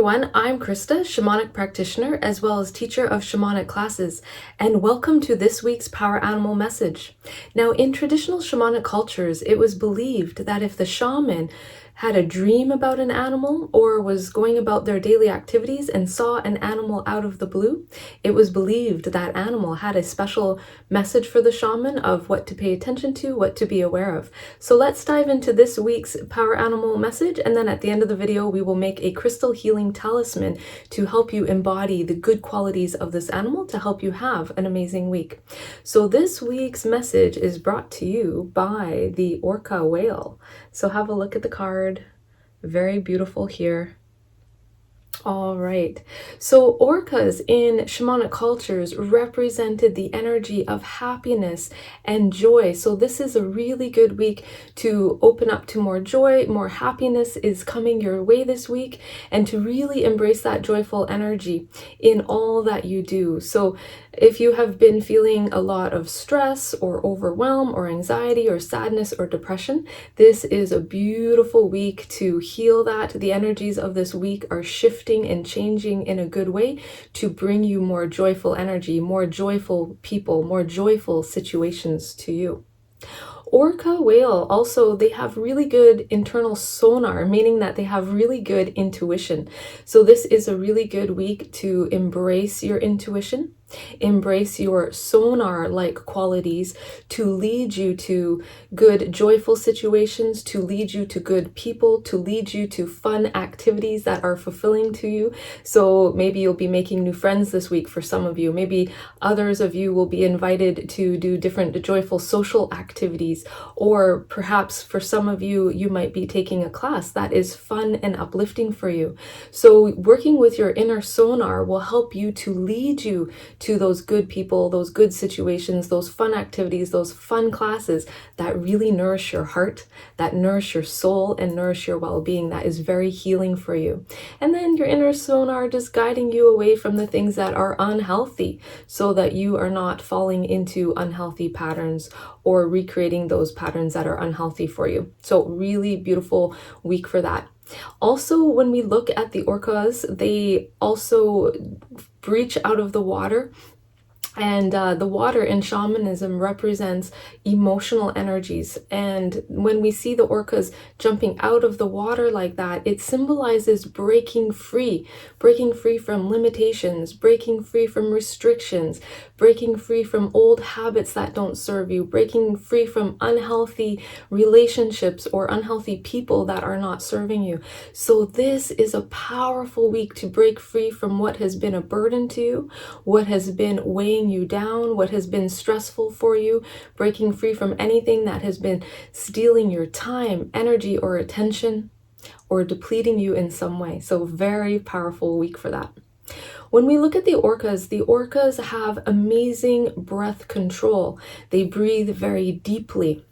everyone, I'm Christa, Shamanic practitioner, as well as teacher of shamanic classes, and welcome to this week's Power Animal message. Now, in traditional shamanic cultures, it was believed that if the shaman had a dream about an animal or was going about their daily activities and saw an animal out of the blue, it was believed that animal had a special message for the shaman of what to pay attention to, what to be aware of. So let's dive into this week's Power Animal message, and then at the end of the video, we will make a crystal healing talisman to help you embody the good qualities of this animal to help you have an amazing week. So this week's message is brought to you by the Orca whale. So have a look at the card. Very beautiful here. All right, so orcas in shamanic cultures represented the energy of happiness and joy. So this is a really good week to open up to more joy, more happiness is coming your way this week, and to really embrace that joyful energy in all that you do. So if you have been feeling a lot of stress or overwhelm or anxiety or sadness or depression, this is a beautiful week to heal that. The energies of this week are shifting and changing in a good way to bring you more joyful energy, more joyful people, more joyful situations to you. Orca whale also, they have really good internal sonar, meaning that they have really good intuition. So this is a really good week to embrace your intuition, embrace your sonar-like qualities to lead you to good, joyful situations, to lead you to good people, to lead you to fun activities that are fulfilling to you. So maybe you'll be making new friends this week for some of you. Maybe others of you will be invited to do different joyful social activities. Or perhaps for some of you, you might be taking a class that is fun and uplifting for you. So working with your inner sonar will help you to lead you to those good people, those good situations, those fun activities, those fun classes that really nourish your heart, that nourish your soul and nourish your well-being. That is very healing for you. And then your inner sonar just guiding you away from the things that are unhealthy so that you are not falling into unhealthy patterns or recreating those patterns that are unhealthy for you. So really beautiful week for that. Also, when we look at the orcas, they also breach out of the water. And the water in shamanism represents emotional energies. And when we see the orcas jumping out of the water like that, it symbolizes breaking free from limitations, breaking free from restrictions, breaking free from old habits that don't serve you, breaking free from unhealthy relationships or unhealthy people that are not serving you. So this is a powerful week to break free from what has been a burden to you, what has been weighing you down, what has been stressful for you, breaking free from anything that has been stealing your time, energy, or attention, or depleting you in some way. So very powerful week for that. When we look at the orcas have amazing breath control. They breathe very deeply.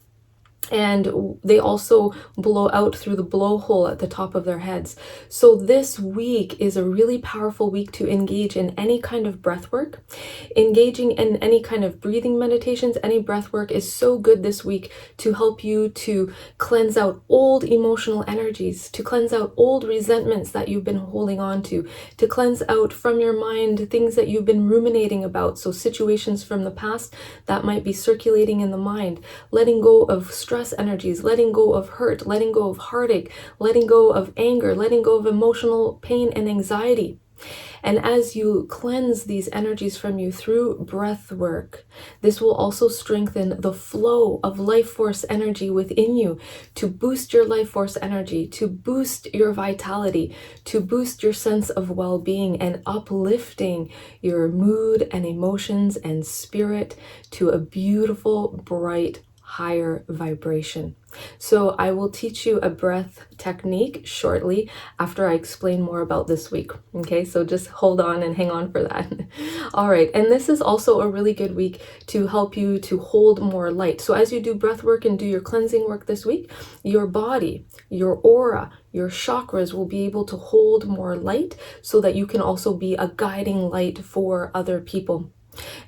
And they also blow out through the blowhole at the top of their heads. So this week is a really powerful week to engage in any kind of breath work. Engaging in any kind of breathing meditations, any breath work is so good this week to help you to cleanse out old emotional energies, to cleanse out old resentments that you've been holding on to cleanse out from your mind things that you've been ruminating about. So situations from the past that might be circulating in the mind, letting go of stress energies, letting go of hurt, letting go of heartache, letting go of anger, letting go of emotional pain and anxiety. And as you cleanse these energies from you through breath work, this will also strengthen the flow of life force energy within you to boost your life force energy, to boost your vitality, to boost your sense of well-being and uplifting your mood and emotions and spirit to a beautiful, bright, higher vibration. So I will teach you a breath technique shortly after I explain more about this week. Okay, so just hold on and hang on for that. All right, and this is also a really good week to help you to hold more light. So as you do breath work and do your cleansing work this week, your body, your aura, your chakras will be able to hold more light so that you can also be a guiding light for other people.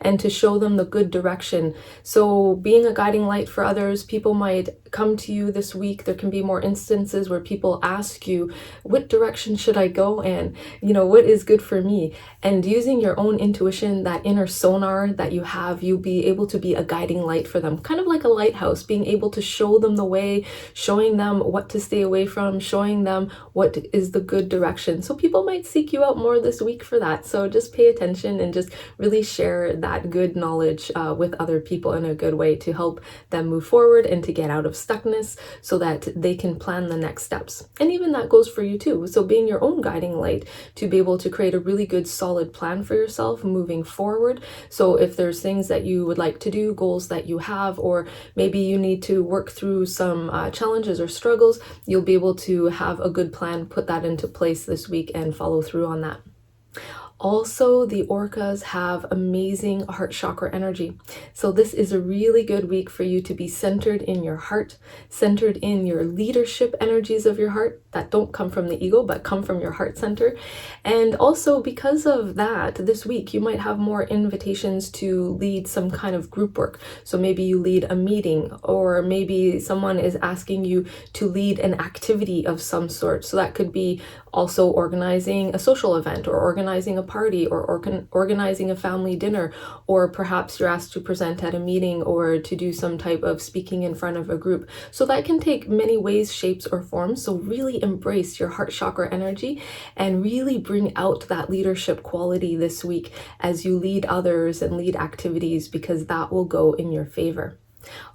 and to show them the good direction. So being a guiding light for others, people might come to you this week. There can be more instances where people ask you, what direction should I go in? What is good for me? And using your own intuition, that inner sonar that you have, you'll be able to be a guiding light for them, kind of like a lighthouse, being able to show them the way, showing them what to stay away from, showing them what is the good direction. So people might seek you out more this week for that. So just pay attention and just really share that good knowledge with other people in a good way to help them move forward and to get out of stuckness so that they can plan the next steps. And even that goes for you too. So being your own guiding light to be able to create a really good solid plan for yourself moving forward. So if there's things that you would like to do, goals that you have, or maybe you need to work through some challenges or struggles, you'll be able to have a good plan, put that into place this week and follow through on that. Also, the orcas have amazing heart chakra energy. So this is a really good week for you to be centered in your heart, centered in your leadership energies of your heart that don't come from the ego, but come from your heart center. And also because of that, this week, you might have more invitations to lead some kind of group work. So maybe you lead a meeting, or maybe someone is asking you to lead an activity of some sort. So that could be also organizing a social event, or organizing a party, or organizing a family dinner, or perhaps you're asked to present at a meeting or to do some type of speaking in front of a group. So that can take many ways, shapes, or forms. So really embrace your heart chakra energy and really bring out that leadership quality this week as you lead others and lead activities, because that will go in your favor.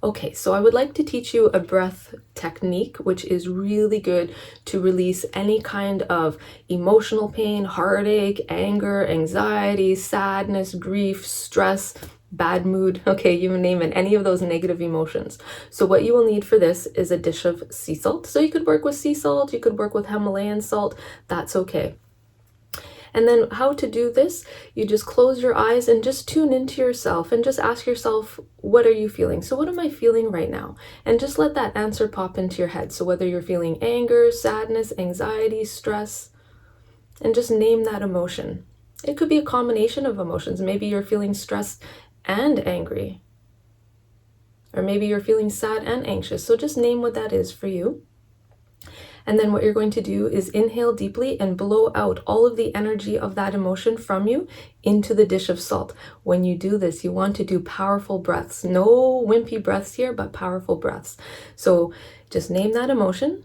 Okay, so I would like to teach you a breath technique, which is really good to release any kind of emotional pain, heartache, anger, anxiety, sadness, grief, stress, bad mood, okay, you name it, any of those negative emotions. So what you will need for this is a dish of sea salt. So you could work with sea salt, you could work with Himalayan salt, that's okay. And then how to do this, you just close your eyes and just tune into yourself and just ask yourself, what are you feeling? So what am I feeling right now? And just let that answer pop into your head. So whether you're feeling anger, sadness, anxiety, stress, and just name that emotion. It could be a combination of emotions. Maybe you're feeling stressed and angry. Or maybe you're feeling sad and anxious. So just name what that is for you. And then what you're going to do is inhale deeply and blow out all of the energy of that emotion from you into the dish of salt. When you do this, you want to do powerful breaths. No wimpy breaths here, but powerful breaths. So just name that emotion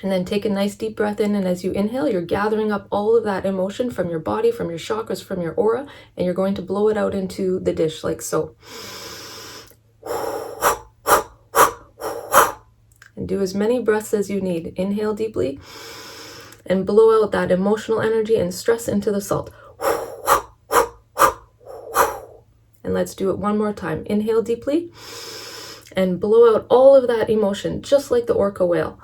and then take a nice deep breath in. And as you inhale, you're gathering up all of that emotion from your body, from your chakras, from your aura, and you're going to blow it out into the dish like so. And do as many breaths as you need. Inhale deeply and blow out that emotional energy and stress into the salt. And let's do it one more time. Inhale deeply and blow out all of that emotion, just like the orca whale.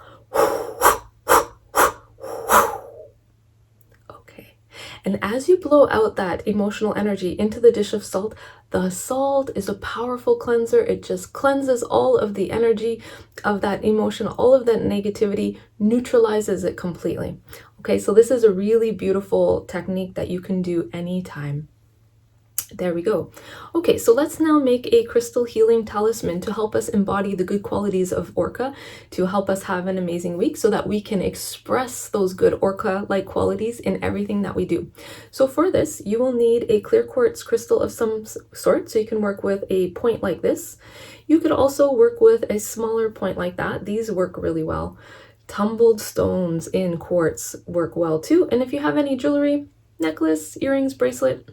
Okay. And as you blow out that emotional energy into the dish of salt, the salt is a powerful cleanser. It just cleanses all of the energy of that emotion, all of that negativity, neutralizes it completely. Okay, so this is a really beautiful technique that you can do anytime. There we go. Okay, so let's now make a crystal healing talisman to help us embody the good qualities of Orca, to help us have an amazing week so that we can express those good Orca-like qualities in everything that we do. So for this, you will need a clear quartz crystal of some sort, so you can work with a point like this. You could also work with a smaller point like that. These work really well. Tumbled stones in quartz work well too. And if you have any jewelry, necklace, earrings, bracelet,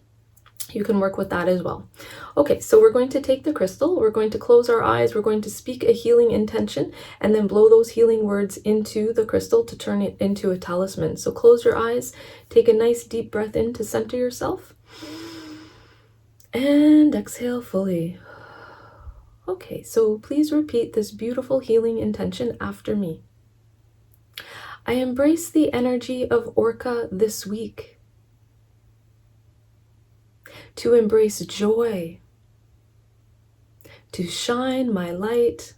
you can work with that as well. Okay, so we're going to take the crystal, we're going to close our eyes, we're going to speak a healing intention, and then blow those healing words into the crystal to turn it into a talisman. So close your eyes, take a nice deep breath in to center yourself, and exhale fully. Okay, so please repeat this beautiful healing intention after me. I embrace the energy of Orca this week to embrace joy, to shine my light,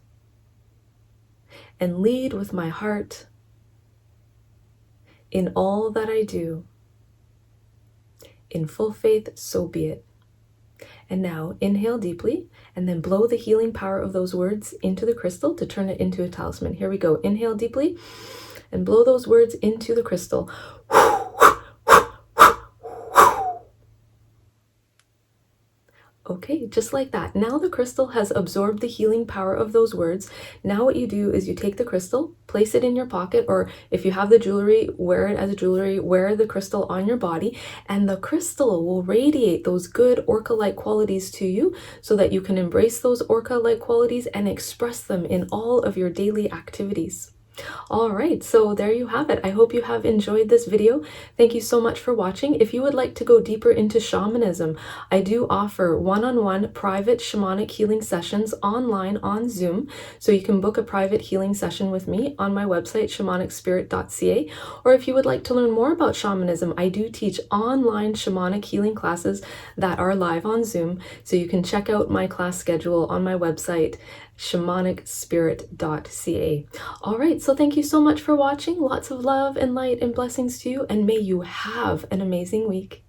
and lead with my heart in all that I do. In full faith, so be it. And now inhale deeply and then blow the healing power of those words into the crystal to turn it into a talisman. Here we go. Inhale deeply and blow those words into the crystal. Okay, just like that. Now the crystal has absorbed the healing power of those words. Now what you do is you take the crystal, place it in your pocket, or if you have the jewelry, wear it as jewelry, wear the crystal on your body, and the crystal will radiate those good Orca-like qualities to you so that you can embrace those Orca-like qualities and express them in all of your daily activities. All right, so there you have it. I hope you have enjoyed this video. Thank you so much for watching. If you would like to go deeper into shamanism, I do offer one-on-one private shamanic healing sessions online on Zoom. So you can book a private healing session with me on my website, shamanicspirit.ca. Or if you would like to learn more about shamanism, I do teach online shamanic healing classes that are live on Zoom. So you can check out my class schedule on my website, shamanicspirit.ca. All right, so thank you so much for watching. Lots of love and light and blessings to you, and may you have an amazing week.